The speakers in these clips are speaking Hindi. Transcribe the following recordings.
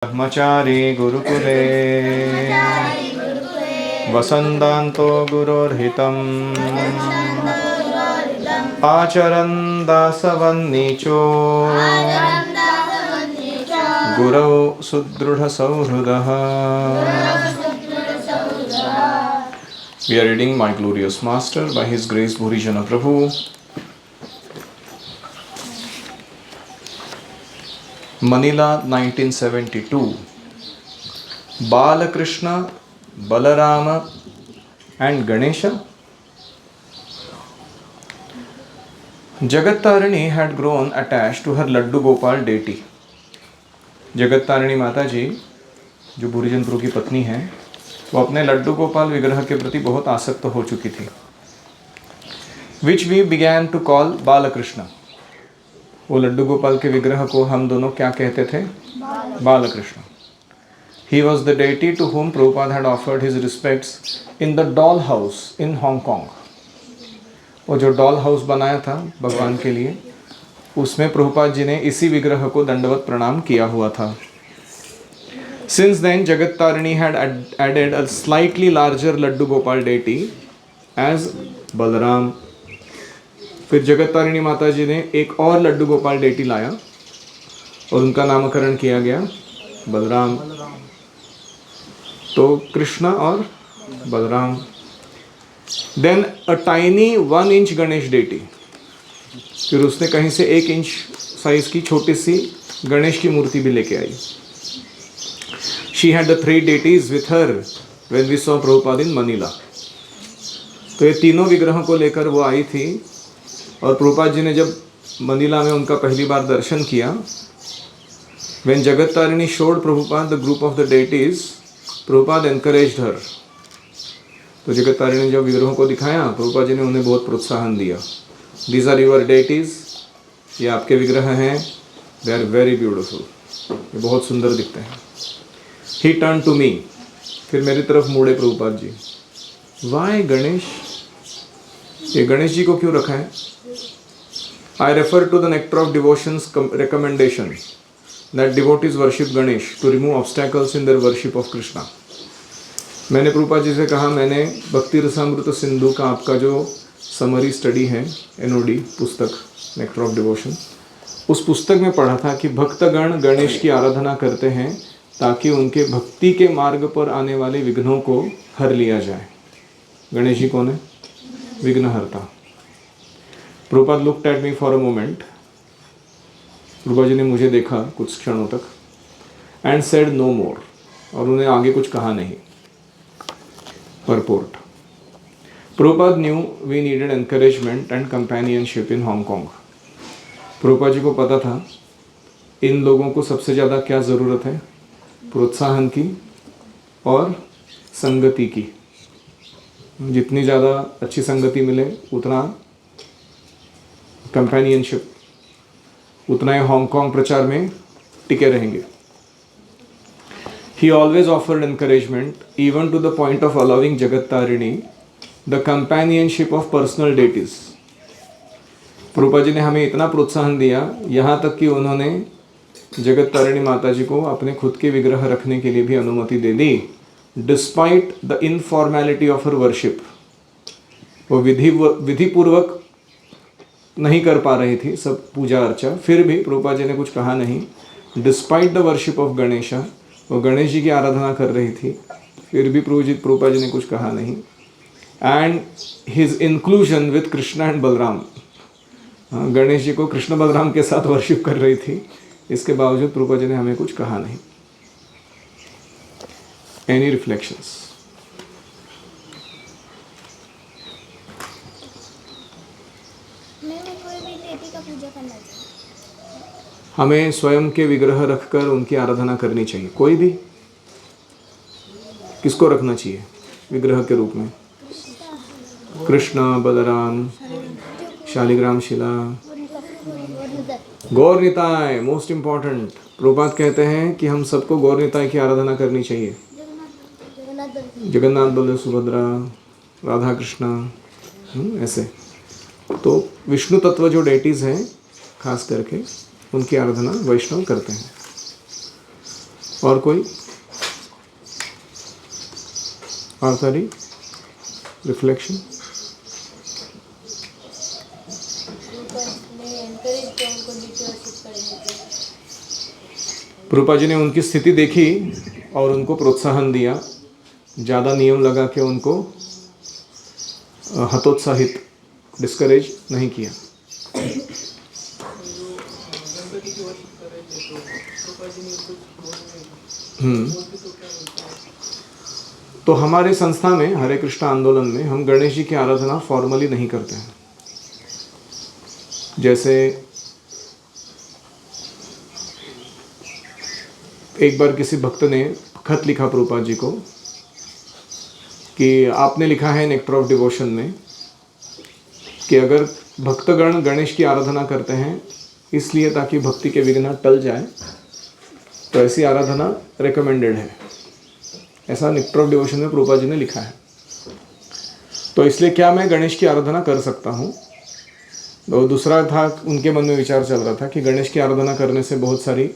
ब्रह्मचारी गुरुकुले वसन्तान्तो गुरोर्हितम् आचरन् दासवन्नीचो गुरौ सुदृढसौहृदः. We are reading My Glorious Master by His Grace Bhurijana Prabhu. Manila 1972. Balakrishna, Balarama and Ganesha. Jagat Tarini had grown attached to her Laddu Gopal deity. Jagat Tarini माता जी जो भूरीजन प्रभु की पत्नी हैं, वो अपने लड्डू गोपाल विग्रह के प्रति बहुत आसक्त हो चुकी थी. Which we began to call Balakrishna. वो लड्डू गोपाल के विग्रह को हम दोनों क्या कहते थे? Balakrishna. He was the deity to whom Prabhupada had offered his respects in the doll house in Hong Kong. वो जो डॉल हाउस बनाया था भगवान के लिए, उसमें प्रभुपाद जी ने इसी विग्रह को दंडवत प्रणाम किया हुआ था. Since then Jagat Tarini had added a slightly larger Laddu Gopal deity as Balaram. फिर जगत तारिणी माता जी ने एक और लड्डू गोपाल डेटी लाया और उनका नामकरण किया गया बलराम. तो कृष्ण और Balaram. Then a tiny 1 inch Ganesh deity. फिर उसने कहीं से 1 इंच साइज की छोटी सी गणेश की मूर्ति भी लेके आई. She had the 3 deities with her when we saw Prabhupada in Manila. तो ये तीनों विग्रहों को लेकर वो आई थी और प्रभुपाद जी ने जब मनीला में उनका पहली बार दर्शन किया, when Jagat Tarini showed Prabhupada the group of the deities, Prabhupada encouraged her. तो जगत तारिणी ने जब विग्रहों को दिखाया, प्रभुपाद जी ने उन्हें बहुत प्रोत्साहन दिया. These are your deities. ये आपके विग्रह हैं. They are very beautiful. ये बहुत सुंदर दिखते हैं. He turned to me. फिर मेरी तरफ मुड़े प्रभुपाद जी. Why गणेश? ये गणेश जी को क्यों रखा है? I refer to the Nectar of Devotion's recommendation that devotees worship Ganesh to remove obstacles in their worship of Krishna. मैंने प्रभुपाद जी से कहा, मैंने भक्ति रसामृत सिंधु का आपका जो समरी स्टडी है, NOD पुस्तक नेक्टर ऑफ डिवोशन, उस पुस्तक में पढ़ा था कि भक्तगण गणेश की आराधना करते हैं ताकि उनके भक्ति के मार्ग पर आने वाले विघ्नों को हर लिया जाए. गणेश जी कौन है? विघ्नहर्ता. Prabhupada looked at me for a moment. Prabhupada ji ने मुझे देखा कुछ क्षणों तक एंड सेड नो मोर. और उन्हें आगे कुछ कहा नहीं. Purport. Prabhupada knew we needed encouragement and companionship in Hong Kong. Prabhupada ji को पता था इन लोगों को सबसे ज़्यादा क्या ज़रूरत है? प्रोत्साहन की और संगति की. जितनी ज़्यादा अच्छी संगति मिले उतना कंपेनियनशिप, उतना ही हांगकांग प्रचार में टिके रहेंगे. He always offered encouragement even to the point of allowing Jagat Tarini the companionship of personal deities. Prabhupada ji ने हमें इतना प्रोत्साहन दिया, यहाँ तक कि उन्होंने जगत तारिणी माता जी को अपने खुद के विग्रह रखने के लिए भी अनुमति दे दी. Despite the informality of her worship. वो विधिपूर्वक नहीं कर पा रही थी सब पूजा अर्चा, फिर भी प्रभुपाद जी ने कुछ कहा नहीं. Despite the worship of Ganesha, वो गणेश जी की आराधना कर रही थी, फिर भी प्रभुपाद जी ने कुछ कहा नहीं. And his inclusion with Krishna and Balaram. Ganesh ji को कृष्ण बलराम के साथ वर्शिप कर रही थी, इसके बावजूद प्रभुपाद जी ने हमें कुछ कहा नहीं. Any reflections? हमें स्वयं के विग्रह रखकर उनकी आराधना करनी चाहिए. कोई भी. किसको रखना चाहिए विग्रह के रूप में? कृष्ण, बलराम, शालिग्राम शिला, गौर निताय. Most important. प्रभुपाद कहते हैं कि हम सबको गौर निताय की आराधना करनी चाहिए. जगन्नाथ बलदेव सुभद्रा, राधा कृष्णा, ऐसे. तो विष्णु तत्व जो डेटीज़ हैं खास करके उनकी आराधना वैष्णव करते हैं. और कोई और सारी रिफ्लेक्शन? प्रभुपाद जी ने उनकी स्थिति देखी और उनको प्रोत्साहन दिया, ज़्यादा नियम लगा के उनको हतोत्साहित, डिस्करेज नहीं किया। तो हमारे संस्था में, हरे कृष्ण आंदोलन में, हम गणेश जी की आराधना फॉर्मली नहीं करते हैं। जैसे एक बार किसी भक्त ने खत लिखा प्रभुपाद जी को कि आपने लिखा है नेक्टर ऑफ डिवोशन में कि अगर भक्तगण गणेश की आराधना करते हैं इसलिए ताकि भक्ति के विघ्न टल जाए, तो ऐसी आराधना रिकमेंडेड है। ऐसा नेक्टर ऑफ डिवोशन में प्रभुपाद जी ने लिखा है। तो इसलिए क्या मैं गणेश की आराधना कर सकता हूँ? तो दूसरा था, उनके मन में विचार चल रहा था कि गणेश की आराधना करने से बहुत सारी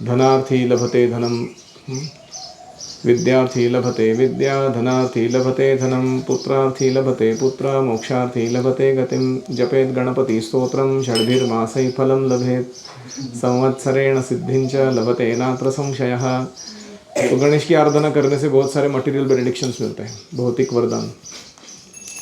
धनार्थी लभते धनम, विद्यार्थी लभते विद्या, धनार्थी लभते धनम, पुत्रार्थी लभते पुत्र, मोक्षार्थी लभते गतिम, जपेत गणपति स्तोत्रम षड्भिर्मासै फलम लभेत, संवत्सरेण सिद्धिंच लभते नात्र संशयः। तो गणेश की आराधना करने से बहुत सारे मटेरियल बेनिडिक्शंस मिलते हैं, भौतिक वरदान।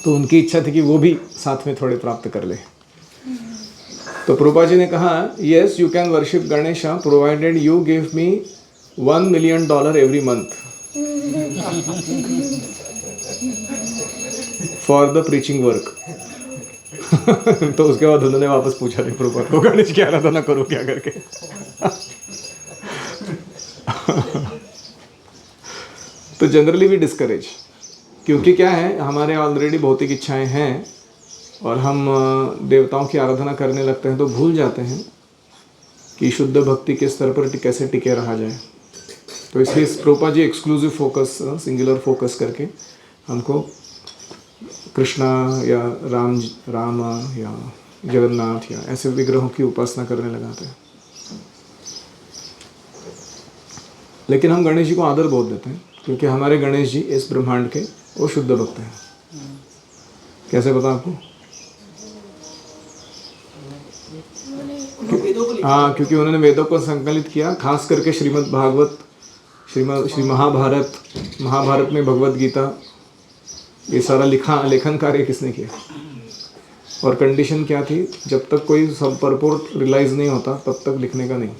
तो उनकी इच्छा थी कि वो भी साथ में थोड़े प्राप्त कर ले। तो प्रभुपाद जी ने कहा, yes you can worship Ganesh provided you give me $1 million every month for the preaching work. तो उसके बाद उन्होंने वापस पूछा नहीं प्रभुपाद को, गणेश की आराधना करो क्या करके। तो जनरली वी डिस्करेज, क्योंकि क्या है, हमारे ऑलरेडी भौतिक इच्छाएं हैं और हम देवताओं की आराधना करने लगते हैं तो भूल जाते हैं कि शुद्ध भक्ति के स्तर पर कैसे टिके रहा जाए। तो इसलिए Prabhupada ji exclusive focus, singular focus करके हमको कृष्णा या राम या जगन्नाथ या ऐसे विग्रहों की उपासना करने लगाते हैं। लेकिन हम गणेश जी को आदर बहुत देते हैं, क्योंकि हमारे गणेश जी इस ब्रह्मांड के वो शुद्ध भक्त हैं। कैसे पता आपको? हाँ, क्योंकि उन्होंने वेदों को संकलित किया, खास करके श्रीमद् भागवत, श्री महाभारत में भगवत गीता, ये सारा लेखन कार्य किसने किया? और कंडीशन क्या थी? जब तक कोई सब परपोर्ट रियलाइज नहीं होता तब तक लिखने का नहीं।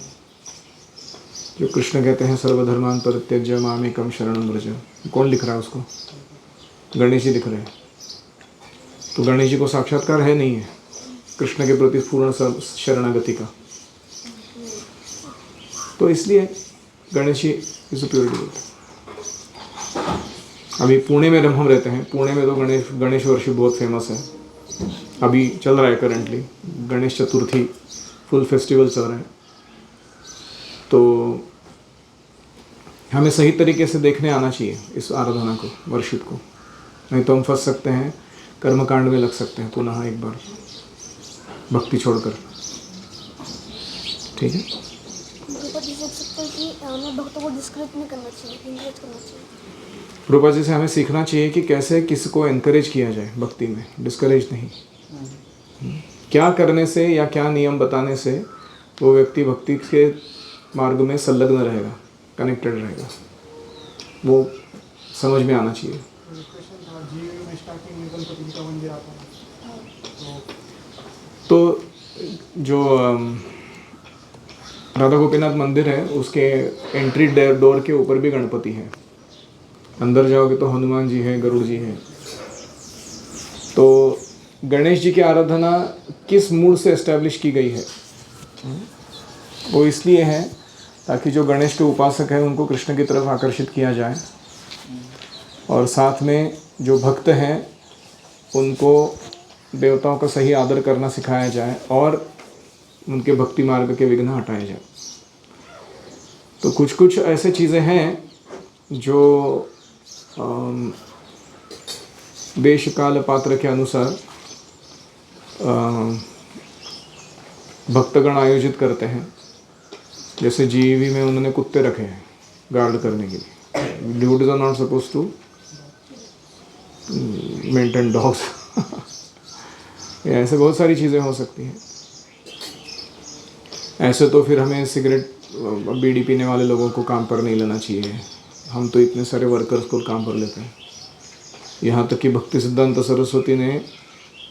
जो कृष्ण कहते हैं सर्वधर्मान परित्यज्य मामेकं शरणं व्रज, कौन लिख रहा है उसको? गणेश जी लिख रहे हैं। तो गणेश जी को साक्षात्कार है नहीं है कृष्ण के प्रति पूर्ण शरणागति का। तो इसलिए Ganesh ji is pure devotee. अभी पुणे में हम रहते हैं, पुणे में तो गणेश वर्षिप बहुत फेमस है। अभी चल रहा है currently Ganesh Chaturthi, full festival चल रहा है। तो हमें सही तरीके से देखने आना चाहिए इस आराधना को, वर्शिप को, नहीं तो हम फंस सकते हैं, कर्मकांड में लग सकते हैं पुनः एक बार भक्ति छोड़कर। ठीक है, भक्तों को डिस्करेज नहीं करना चाहिए, एनकरेज करना चाहिए। प्रभुपाद जी से हमें सीखना चाहिए कि कैसे किसी को एनकरेज किया जाए भक्ति में, डिस्करेज नहीं। क्या करने से या क्या नियम बताने से वो व्यक्ति भक्ति के मार्ग में संलग्न रहेगा, कनेक्टेड रहेगा, वो समझ में आना चाहिए। तो जो राधा गोपीनाथ मंदिर है उसके एंट्री डोर के ऊपर भी गणपति है। अंदर जाओगे तो हनुमान जी है, गरुड़ जी है। तो गणेश जी की आराधना किस मूड से एस्टैब्लिश की गई है? वो इसलिए है ताकि जो गणेश के उपासक हैं उनको कृष्ण की तरफ आकर्षित किया जाए, और साथ में जो भक्त हैं उनको देवताओं का सही आदर करना सिखाया जाए और उनके भक्ति मार्ग के विघ्न हटाए जाए। तो कुछ कुछ ऐसे चीज़ें हैं जो देश काल पात्र के अनुसार भक्तगण आयोजित करते हैं। जैसे जीवी में उन्होंने कुत्ते रखे हैं, गार्ड करने के लिए। Devotees are not suppose to maintain dogs. ऐसे बहुत सारी चीज़ें हो सकती हैं। ऐसे तो फिर हमें सिगरेट बीड़ी पीने वाले लोगों को काम पर नहीं लेना चाहिए। हम तो इतने सारे वर्कर्स को काम पर लेते हैं। यहाँ तक कि भक्ति सिद्धांत सरस्वती ने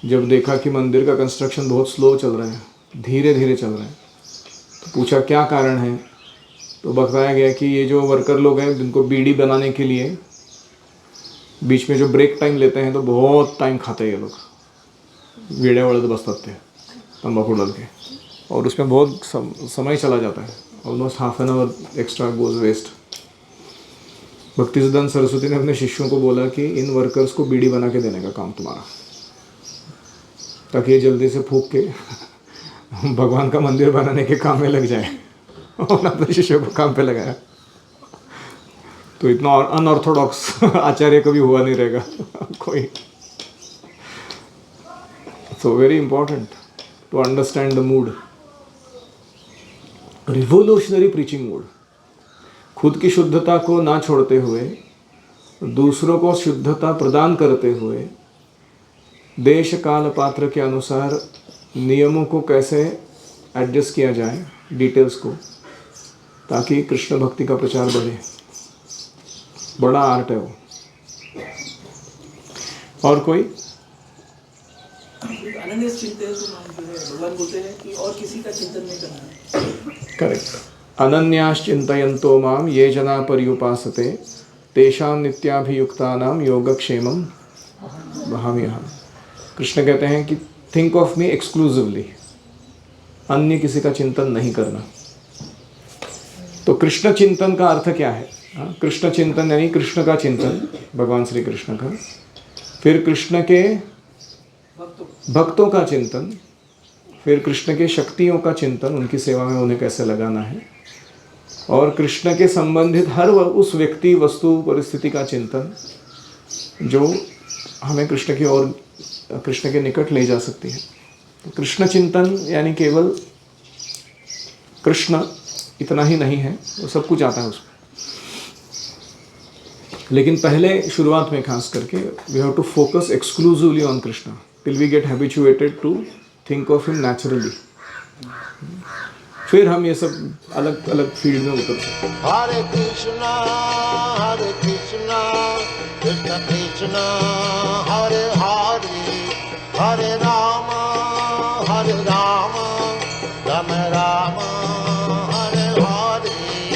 जब देखा कि मंदिर का कंस्ट्रक्शन बहुत स्लो चल रहा है, धीरे धीरे चल रहा है, तो पूछा क्या कारण है। तो बताया गया कि ये जो वर्कर लोग हैं जिनको बीड़ी बनाने के लिए बीच में जो ब्रेक टाइम लेते हैं तो बहुत टाइम खाते हैं ये लोग, वीड़े वाले तो बसते हैं तम्बाकू डाल के, और उसमें बहुत समय चला जाता है, almost half an hour extra goes waste. Bhakti Siddhanta Saraswati ने अपने शिष्यों को बोला कि इन वर्कर्स को बीड़ी बना के देने का काम तुम्हारा, ताकि ये जल्दी से फूंक के भगवान का मंदिर बनाने के काम में लग जाए। और अपने शिष्यों को काम पे लगाया। तो इतना अनऑर्थोडॉक्स आचार्य कभी हुआ नहीं रहेगा कोई। So very important to understand the mood. Revolutionary preaching mood. खुद की शुद्धता को ना छोड़ते हुए, दूसरों को शुद्धता प्रदान करते हुए, देश काल पात्र के अनुसार नियमों को कैसे एडजस्ट किया जाए, डिटेल्स को, ताकि कृष्ण भक्ति का प्रचार बढ़े। बड़ा आर्ट है वो। और कोई अनन्य चिंतन जो है, भगवान बोलते हैं कि और किसी का चिंतन नहीं करना है। करेक्ट। अनन्याश्चिन्तयन्तो माम ये जना पर्युपासते तेषां नित्याभियुक्तानां योगक्षेमं वहाम्यहम्। कृष्ण कहते हैं कि थिंक ऑफ मी एक्सक्लूसिवली, अन्य किसी का चिंतन नहीं करना। तो कृष्ण चिंतन का अर्थ क्या है? कृष्ण चिंतन यानी कृष्ण का चिंतन, भगवान श्री कृष्ण का, फिर कृष्ण के भक्तों का चिंतन, फिर कृष्ण के शक्तियों का चिंतन, उनकी सेवा में उन्हें कैसे लगाना है, और कृष्ण के संबंधित हर उस व्यक्ति, वस्तु, परिस्थिति का चिंतन जो हमें कृष्ण की ओर, कृष्ण के निकट ले जा सकती है। तो कृष्ण चिंतन यानी केवल कृष्ण इतना ही नहीं है, वो सब कुछ आता है उसमें। लेकिन पहले शुरुआत में खास करके we have to focus exclusively on Krishna till we get habituated to think of him naturally. फिर हम ये सब अलग अलग फील्ड में उतर सकते हैं। हरे कृष्णा कृष्ण कृष्ण हरे